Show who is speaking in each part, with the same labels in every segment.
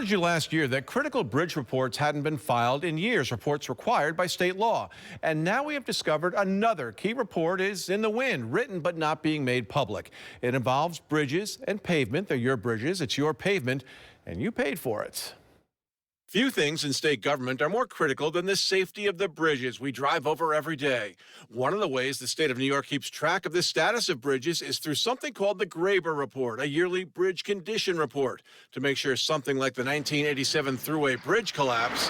Speaker 1: reported you last year that critical bridge reports hadn't been filed in years, reports required by state law. And now we have discovered another key report is in the wind, written but not being made public. It involves bridges and pavement. They're your bridges, it's your pavement, and you paid for it. Few things in state government are more critical than the safety of the bridges we drive over every day. One of the ways the state of New York keeps track of the status of bridges is through something called the Graber Report, a yearly bridge condition report, to make sure something like the 1987 Thruway bridge collapse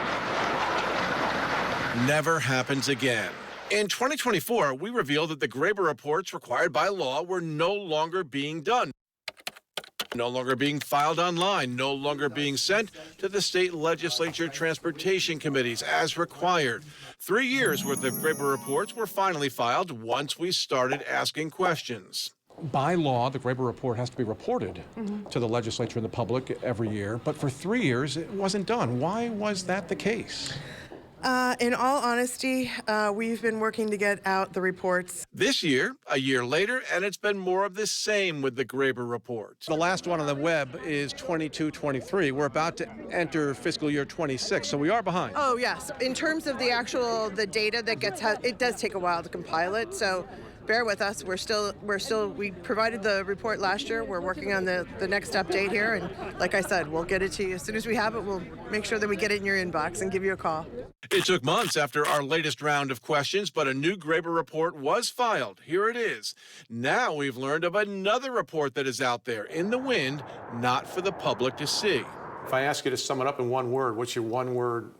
Speaker 1: never happens again. In 2024, we revealed that the Graber reports required by law were no longer being done. No longer being filed online, no longer being sent to the state legislature transportation committees as required. 3 years worth of Graber reports were finally filed once we started asking questions.
Speaker 2: By law, the Graber report has to be reported to the legislature and the public every year, but for 3 years it wasn't done. Why was that the case?
Speaker 3: In all honesty, we've been working to get out the reports.
Speaker 1: This year, a year later, and it's been more of the same with the Graber report.
Speaker 2: The last one on the web is 22-23. We're about to enter fiscal year 26, so we are behind.
Speaker 3: Oh, yes. In terms of the data that gets, it does take a while to compile it, so bear with us. We provided the report last year. We're working on the next update here, and like I said, we'll get it to you. As soon as we have it, we'll make sure that we get it in your inbox and give you a call.
Speaker 1: It took months after our latest round of questions, but a new Graber report was filed. Here it is. Now we've learned of another report that is out there in the wind, not for the public to see.
Speaker 4: If I ask you to sum it up in one word, what's your one-word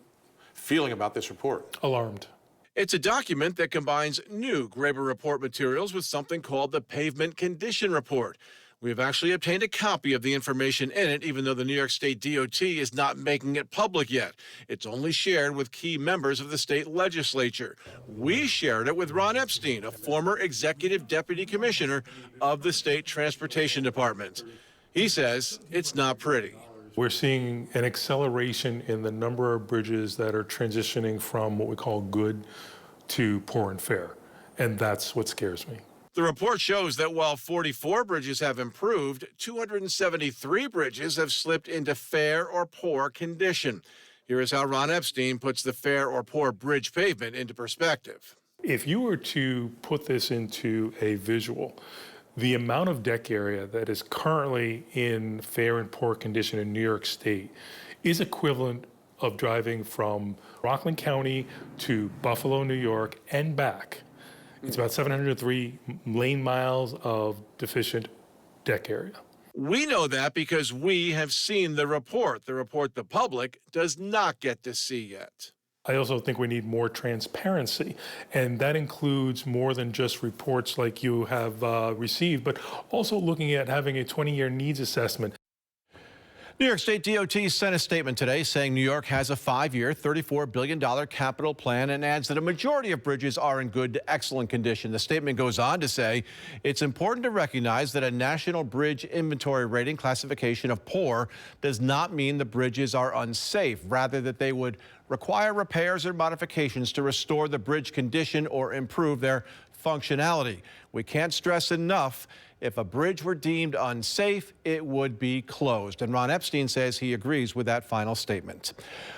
Speaker 4: feeling about this report?
Speaker 5: Alarmed.
Speaker 1: It's a document that combines new Graber report materials with something called the Pavement Condition Report. We've actually obtained a copy of the information in it, even though the New York State DOT is not making it public yet. It's only shared with key members of the state legislature. We shared it with Ron Epstein, a former executive deputy commissioner of the state transportation department. He says it's not pretty.
Speaker 5: We're seeing an acceleration in the number of bridges that are transitioning from what we call good to poor and fair, and that's what scares me.
Speaker 1: The report shows that while 44 bridges have improved, 273 bridges have slipped into fair or poor condition. Here is how Ron Epstein puts the fair or poor bridge pavement into perspective.
Speaker 5: If you were to put this into a visual, the amount of deck area that is currently in fair and poor condition in New York State is equivalent of driving from Rockland County to Buffalo, New York, and back. It's about 703 lane miles of deficient deck area.
Speaker 1: We know that because we have seen the report the public does not get to see yet.
Speaker 5: I also think we need more transparency, and that includes more than just reports like you have received, but also looking at having a 20-year needs assessment.
Speaker 1: New York State DOT sent a statement today saying New York has a 5-year, $34 billion capital plan and adds that a majority of bridges are in good to excellent condition. The statement goes on to say it's important to recognize that a national bridge inventory rating classification of poor does not mean the bridges are unsafe, rather that they would require repairs or modifications to restore the bridge condition or improve their functionality. We can't stress enough, if a bridge were deemed unsafe, it would be closed. And Ron Epstein says he agrees with that final statement.